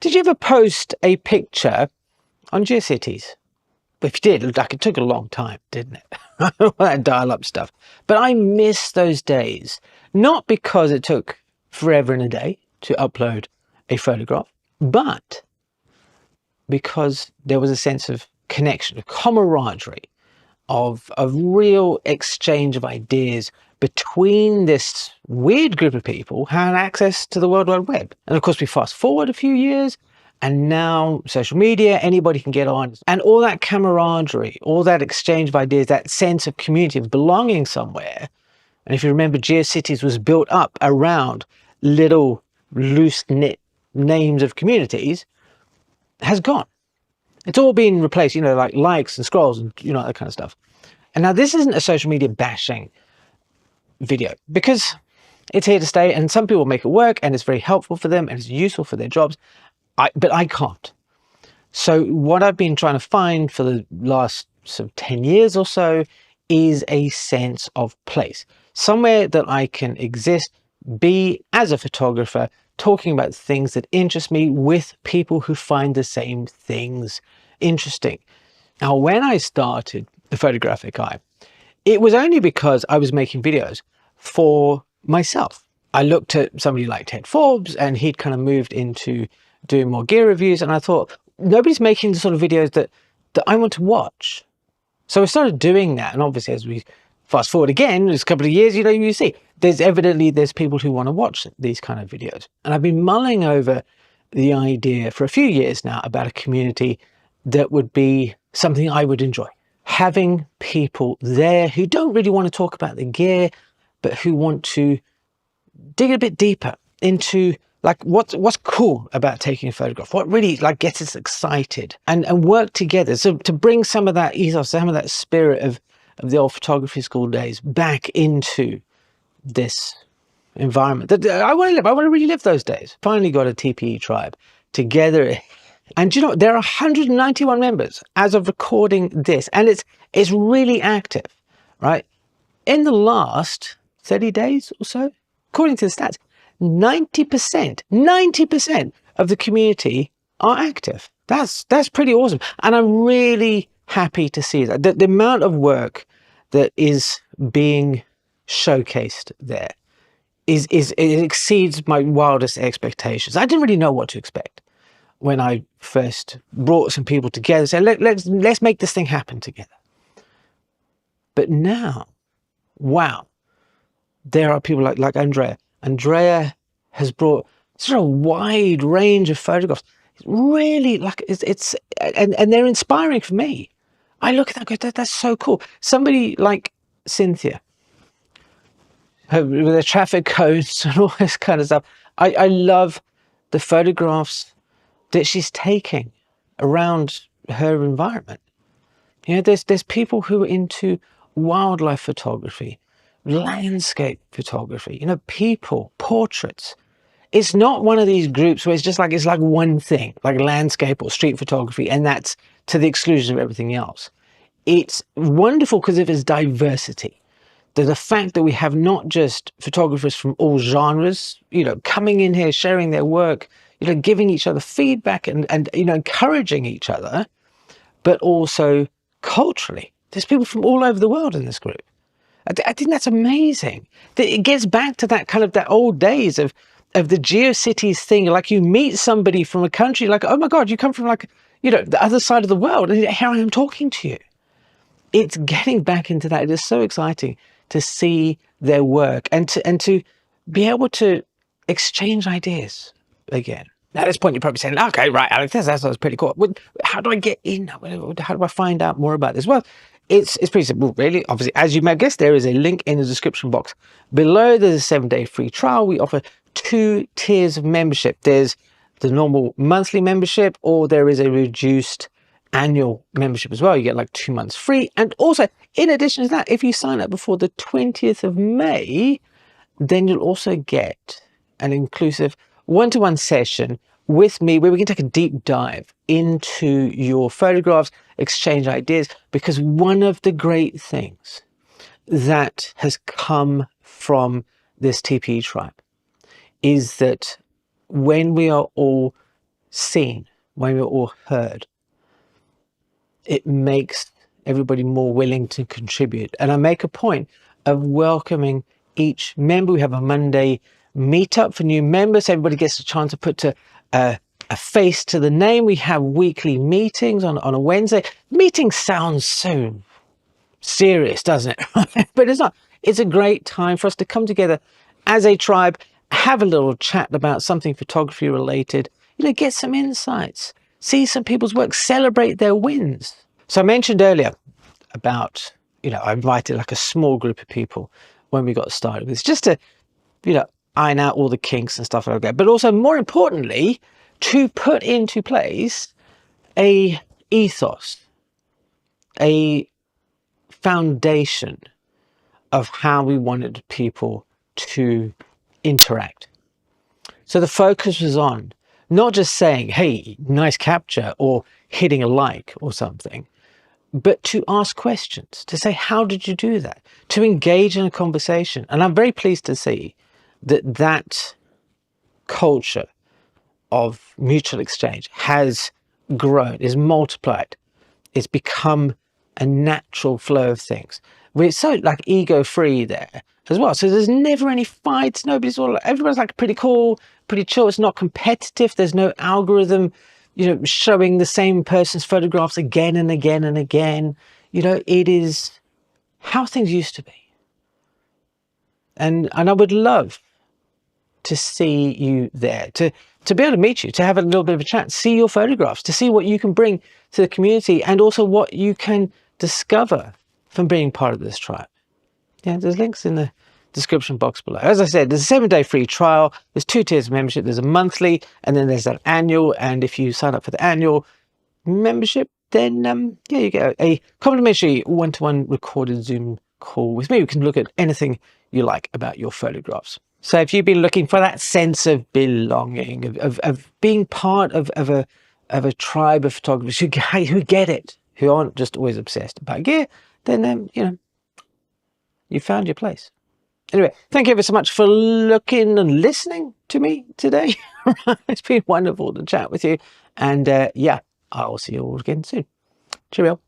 Did you ever post a picture on GeoCities? If you did, like, it took a long time, didn't it? All that dial-up stuff. But I miss those days. Not because it took forever and a day to upload a photograph, but because there was a sense of connection, of camaraderie, of a real exchange of ideas between this weird group of people who had access to the World Wide Web. And of course, we fast forward a few years, and now social media, anybody can get on. And all that camaraderie, all that exchange of ideas, that sense of community, of belonging somewhere. And if you remember, GeoCities was built up around little loose-knit names of communities, has gone. It's all been replaced, like likes and scrolls and, that kind of stuff. And now this isn't a social media bashing video, because it's here to stay, and some people make it work, and it's very helpful for them, and it's useful for their jobs. But I can't. So what I've been trying to find for the last sort of 10 years or so is a sense of place. Somewhere that I can exist, be as a photographer, talking about things that interest me with people who find the same things interesting. Now, when I started the Photographic Eye, it was only because I was making videos for myself. I looked at somebody like Ted Forbes, and he'd kind of moved into doing more gear reviews, and I thought, nobody's making the sort of videos that I want to watch. So I started doing that, and obviously as we fast forward again, there's a couple of years, you see, there's people who want to watch these kind of videos. And I've been mulling over the idea for a few years now about a community that would be something I would enjoy. Having people there who don't really want to talk about the gear, but who want to dig a bit deeper into like what's cool about taking a photograph, what really gets us excited, and work together. So to bring some of that ethos, some of that spirit of the old photography school days back into this environment that I want to live. I want to really live those days. Finally got a TPE tribe together. And there are 191 members as of recording this, and it's really active, right? In the last 30 days or so, according to the stats, 90% of the community are active. That's pretty awesome. And I'm really happy to see that. The amount of work that is being showcased there it exceeds my wildest expectations. I didn't really know what to expect when I first brought some people together, said, let's make this thing happen together. But now, wow, there are people like Andrea. Andrea has brought such a wide range of photographs. It's really and they're inspiring for me. I look at that and go, that's so cool. Somebody like Cynthia, with the traffic codes and all this kind of stuff. I love the photographs that she's taking around her environment. There's people who are into wildlife photography, landscape photography, people, portraits. It's not one of these groups where it's like one thing, like landscape or street photography, and that's to the exclusion of everything else. It's wonderful because of its diversity. The fact that we have not just photographers from all genres, coming in here, sharing their work, giving each other feedback and encouraging each other, but also culturally. There's people from all over the world in this group. I think that's amazing. It gets back to that kind of that old days of the GeoCities thing. Like, you meet somebody from a country, like, oh my God, you come from the other side of the world, and here I am talking to you. It's getting back into that. It is so exciting to see their work and to be able to exchange ideas again. Now, at this point, you're probably saying, okay, right, Alex, that sounds pretty cool. How do I get in? How do I find out more about this? Well, it's pretty simple, really. Obviously, as you may guess, there is a link in the description box below. There's a 7-day free trial. We offer 2 tiers of membership. There's the normal monthly membership, or there is a reduced annual membership as well. You get 2 months free. And also, in addition to that, if you sign up before the 20th of May, then you'll also get an inclusive one-to-one session with me where we can take a deep dive into your photographs, exchange ideas, because one of the great things that has come from this TPE tribe is that when we are all seen, when we're all heard, it makes everybody more willing to contribute. And I make a point of welcoming each member. We have a Monday meetup for new members. Everybody gets a chance to put a face to the name. We have weekly meetings on a Wednesday. Meeting sounds so serious, doesn't it? But it's not. It's a great time for us to come together as a tribe, have a little chat about something photography related, get some insights, see some people's work, celebrate their wins. So I mentioned earlier about, I invited like a small group of people when we got started. It's just to, iron out all the kinks and stuff like that. But also, more importantly, to put into place a ethos, a foundation of how we wanted people to interact. So the focus was on not just saying, hey, nice capture, or hitting a like or something, but to ask questions, to say, how did you do that? To engage in a conversation. And I'm very pleased to see that culture of mutual exchange has grown, is multiplied. It's become a natural flow of things. We're so like ego-free there as well. So there's never any fights. Everybody's like pretty cool, pretty chill. It's not competitive. There's no algorithm, showing the same person's photographs again and again and again. It is how things used to be. And I would love to see you there, to be able to meet you, to have a little bit of a chat, see your photographs, to see what you can bring to the community, and also what you can discover from being part of this tribe. Yeah, there's links in the description box below. As I said, there's a 7-day free trial. There's 2 tiers of membership. There's a monthly, and then there's an annual. And if you sign up for the annual membership, then you get a complimentary one-to-one recorded Zoom call with me. You can look at anything you like about your photographs. So if you've been looking for that sense of belonging, of being part of a tribe of photographers who get it, who aren't just always obsessed about gear, then you found your place. Anyway, thank you ever so much for looking and listening to me today. It's been wonderful to chat with you. And I'll see you all again soon. Cheerio.